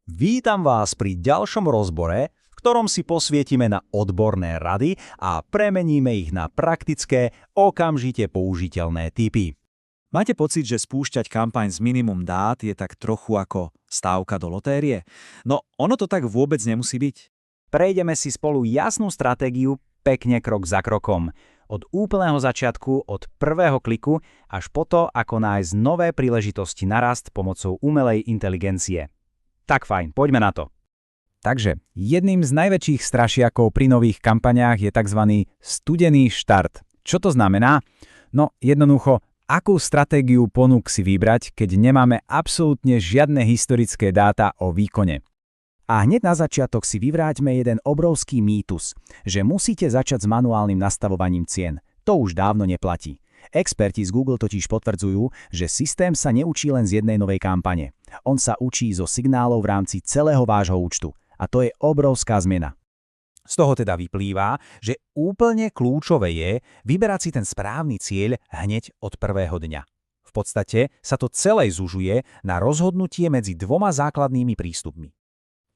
Vítam vás pri ďalšom rozbore, v ktorom si posvietime na odborné rady a premeníme ich na praktické, okamžite použiteľné tipy. Máte pocit, že spúšťať kampaň s minimum dát je tak trochu ako stávka do lotérie? No, ono to tak vôbec nemusí byť. Prejdeme si spolu jasnú stratégiu pekne krok za krokom. Od úplného začiatku, od prvého kliku, až po to, ako nájsť nové príležitosti na rast pomocou umelej inteligencie. Tak fajn, poďme na to. Takže, jedným z najväčších strašiakov pri nových kampaniách je tzv. Studený štart. Čo to znamená? No, jednoducho, akú stratégiu ponúk si vybrať, keď nemáme absolútne žiadne historické dáta o výkone. A hneď na začiatok si vyvráťme jeden obrovský mýtus, že musíte začať s manuálnym nastavovaním cien. To už dávno neplatí. Experti z Google totiž potvrdzujú, že systém sa neučí len z jednej novej kampane. On sa učí zo signálov v rámci celého vášho účtu. A to je obrovská zmena. Z toho teda vyplýva, že úplne kľúčové je vyberať si ten správny cieľ hneď od prvého dňa. V podstate sa to celé zužuje na rozhodnutie medzi dvoma základnými prístupmi.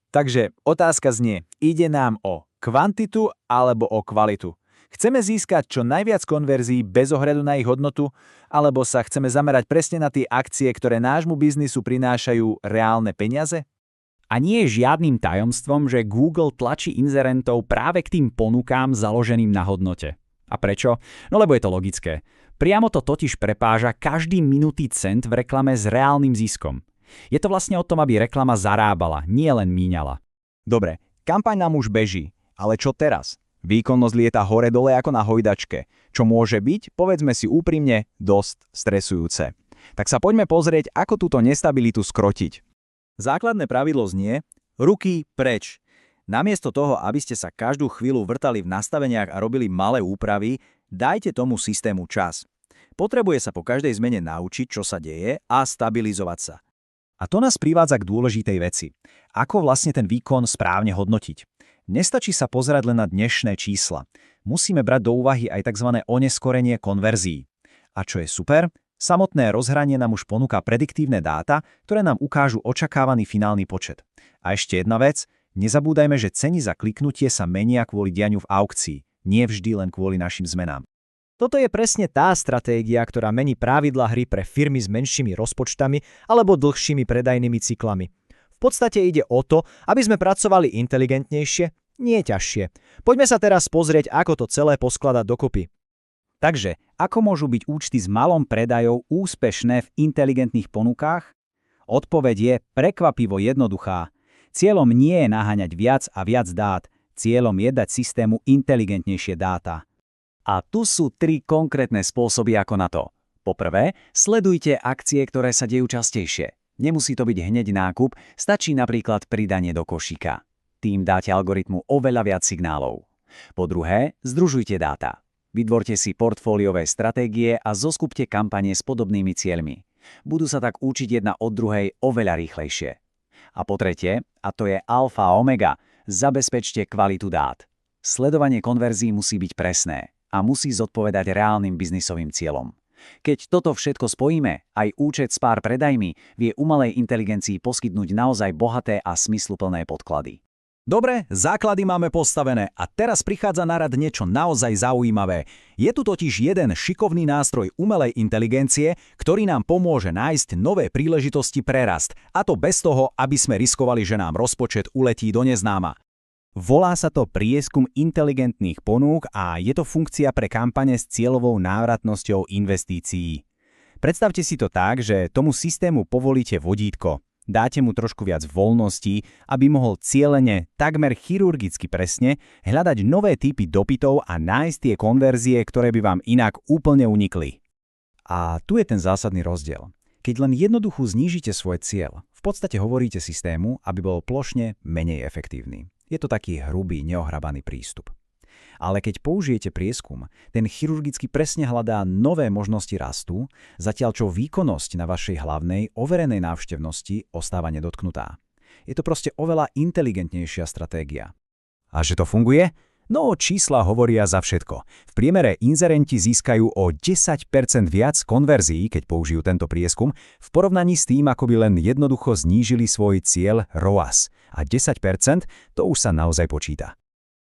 Takže otázka znie, ide nám o kvantitu alebo o kvalitu? Chceme získať čo najviac konverzií bez ohľadu na ich hodnotu, alebo sa chceme zamerať presne na tie akcie, ktoré nášmu biznisu prinášajú reálne peniaze? A nie je žiadnym tajomstvom, že Google tlačí inzerentov práve k tým ponukám založeným na hodnote. A prečo? No lebo je to logické. Priamo to totiž prepáža každý minutý cent v reklame s reálnym ziskom. Je to vlastne o tom, aby reklama zarábala, nie len míňala. Dobre, kampaň nám už beží, ale čo teraz? Výkonnosť lieta hore-dole ako na hojdačke, čo môže byť, povedzme si úprimne, dosť stresujúce. Tak sa poďme pozrieť, ako túto nestabilitu skrotiť. Základné pravidlo znie ruky preč. Namiesto toho, aby ste sa každú chvíľu vrtali v nastaveniach a robili malé úpravy, dajte tomu systému čas. Potrebuje sa po každej zmene naučiť, čo sa deje a stabilizovať sa. A to nás privádza k dôležitej veci. Ako vlastne ten výkon správne hodnotiť? Nestačí sa pozerať len na dnešné čísla. Musíme brať do úvahy aj tzv. Oneskorenie konverzií. A čo je super? Samotné rozhranie nám už ponúka prediktívne dáta, ktoré nám ukážu očakávaný finálny počet. A ešte jedna vec, nezabúdajme, že ceny za kliknutie sa menia kvôli dianiu v aukcii, nie vždy len kvôli našim zmenám. Toto je presne tá stratégia, ktorá mení pravidlá hry pre firmy s menšími rozpočtami alebo dlhšími predajnými cyklami. V podstate ide o to, aby sme pracovali inteligentnejšie, nie ťažšie. Poďme sa teraz pozrieť, ako to celé poskladať dokopy. Takže, ako môžu byť účty s malom predajov úspešné v inteligentných ponukách? Odpoveď je prekvapivo jednoduchá. Cieľom nie je naháňať viac a viac dát, cieľom je dať systému inteligentnejšie dáta. A tu sú 3 konkrétne spôsoby ako na to. Poprvé, sledujte akcie, ktoré sa dejú častejšie. Nemusí to byť hneď nákup, stačí napríklad pridanie do košíka. Tým dáte algoritmu oveľa viac signálov. Po druhé, združujte dáta. Vytvorte si portfóliové stratégie a zoskupte kampane s podobnými cieľmi. Budú sa tak učiť jedna od druhej oveľa rýchlejšie. A po tretie, a to je alfa a omega, zabezpečte kvalitu dát. Sledovanie konverzií musí byť presné a musí zodpovedať reálnym biznisovým cieľom. Keď toto všetko spojíme, aj účet s pár predajmi vie umelej inteligencii poskytnúť naozaj bohaté a smysluplné podklady. Dobre, základy máme postavené a teraz prichádza na rad niečo naozaj zaujímavé. Je tu totiž jeden šikovný nástroj umelej inteligencie, ktorý nám pomôže nájsť nové príležitosti pre rast, a to bez toho, aby sme riskovali, že nám rozpočet uletí do neznáma. Volá sa to prieskum inteligentných ponúk a je to funkcia pre kampane s cieľovou návratnosťou investícií. Predstavte si to tak, že tomu systému povolíte vodítko. Dáte mu trošku viac voľností, aby mohol cielene, takmer chirurgicky presne, hľadať nové typy dopytov a nájsť tie konverzie, ktoré by vám inak úplne unikli. A tu je ten zásadný rozdiel. Keď len jednoducho znížite svoj cieľ, v podstate hovoríte systému, aby bol plošne menej efektívny. Je to taký hrubý, neohrabaný prístup. Ale keď použijete prieskum, ten chirurgicky presne hľadá nové možnosti rastu, zatiaľ čo výkonnosť na vašej hlavnej, overenej návštevnosti ostáva nedotknutá. Je to proste oveľa inteligentnejšia stratégia. A že to funguje? No, čísla hovoria za všetko. V priemere inzerenti získajú o 10% viac konverzií, keď použijú tento prieskum, v porovnaní s tým, ako by len jednoducho znížili svoj cieľ ROAS. A 10% to už sa naozaj počíta.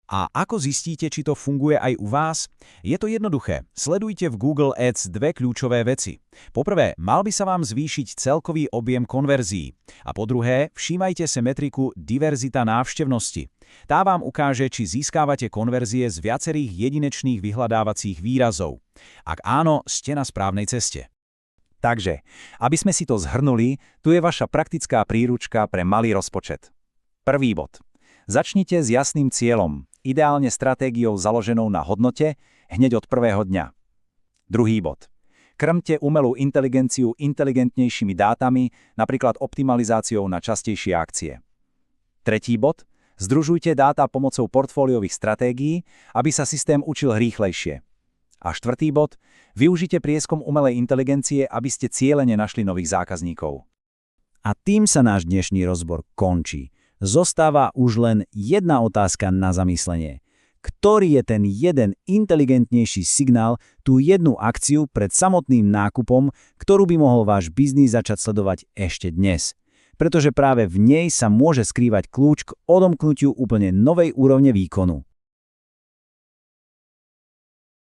A ako zistíte, či to funguje aj u vás? Je to jednoduché. Sledujte v Google Ads dve kľúčové veci. Po prvé, mal by sa vám zvýšiť celkový objem konverzií. A po druhé, všímajte si metriku diverzita návštevnosti. Tá vám ukáže, či získávate konverzie z viacerých jedinečných vyhľadávacích výrazov. Ak áno, ste na správnej ceste. Takže, aby sme si to zhrnuli, tu je vaša praktická príručka pre malý rozpočet. Prvý bod. Začnite s jasným cieľom. Ideálne stratégiou založenou na hodnote hneď od prvého dňa. Druhý bod. Krmte umelú inteligenciu inteligentnejšími dátami, napríklad optimalizáciou na častejšie akcie. Tretí bod. Združujte dáta pomocou portfóliových stratégií, aby sa systém učil rýchlejšie. A štvrtý bod. Využite prieskum umelej inteligencie, aby ste cielene našli nových zákazníkov. A tým sa náš dnešný rozbor končí. Zostáva už len jedna otázka na zamyslenie. Ktorý je ten jeden inteligentnejší signál, tú jednu akciu pred samotným nákupom, ktorú by mohol váš biznis začať sledovať ešte dnes? Pretože práve v nej sa môže skrývať kľúč k odomknutiu úplne novej úrovne výkonu.